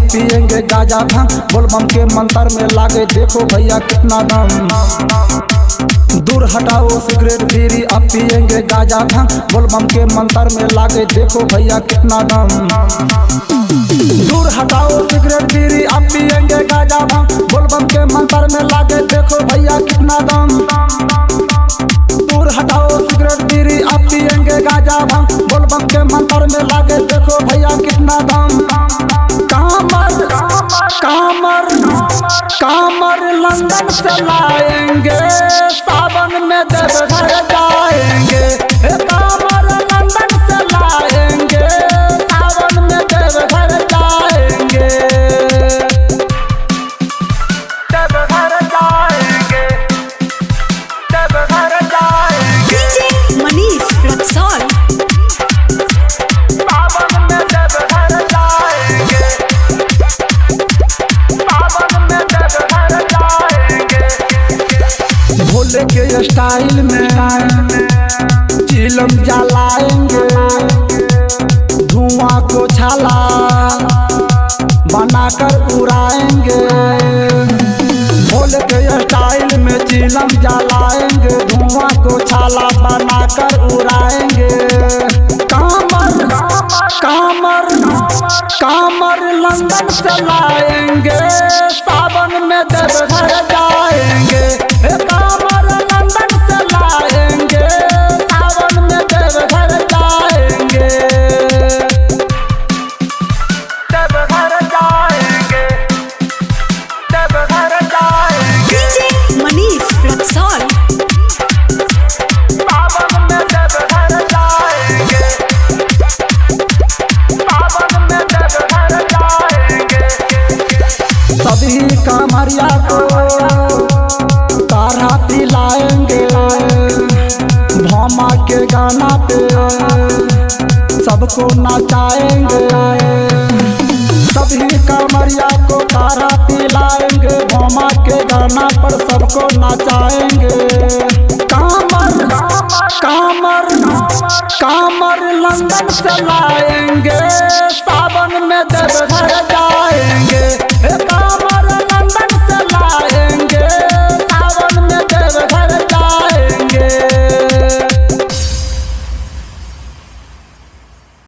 पिएंगे गाजा भांग, बोलबम के मंत्र में लागे देखो भैया कितना दम। दूर हटाओ सिगरेट बीड़ी, अब पिएंगे गाजा भांग, बोलबम के मंत्र में लागे देखो भैया कितना दम। दूर हटाओ सिगरेट बीड़ी, अब पिएंगे गाजा भांग, बोलबम के मंत्र में लागे देखो भैया कितना दम। दूर हटाओ सिगरेट बीड़ी, अब पिएंगे गाजा भांग, बोलबम के मंत्र में लागे देखो भैया कितना दम। कामर कामर कामर लंदन से लाएंगे, सावन में देवघर जाएंगे। कामर लंदन से लाएंगे, सावन में देवघर जाएंगे। देवघर जाएंगे, देवघर जाएंगे। डीजे मनीष रक्सौल। सावन में देवघर जाएंगे, सावन में देवघर जाएंगे। भोले के स्टाइल में चिलम जलाएंगे, धुआं को छाला बनाकर उड़ाएंगे। भोले के स्टाइल में चिलम जलाएंगे, धुआं को छाला बनाकर उड़ाएंगे। कामर कामर कामर लंदन से लाएंगे, सावन में देवघर जाएंगे। कामर लंदन से लाएंगे, सावन में देवघर जाएंगे। देवघर जाएंगे, देवघर जाएंगे। डीजे मनीष रक्सौल। सावन में देवघर जाएंगे, सावन में देवघर जाएंगे। सभी कांवरिया को काढ़ा पिलाएंगे, भामा के गाना पे सबको नचाएंगे। सभी कांवरिया को काढ़ा पिलाएंगे, भामा के गाना पर सबको नचाएंगे। कामर कामर कामर लंदन से लाएंगे, सावन में देवघर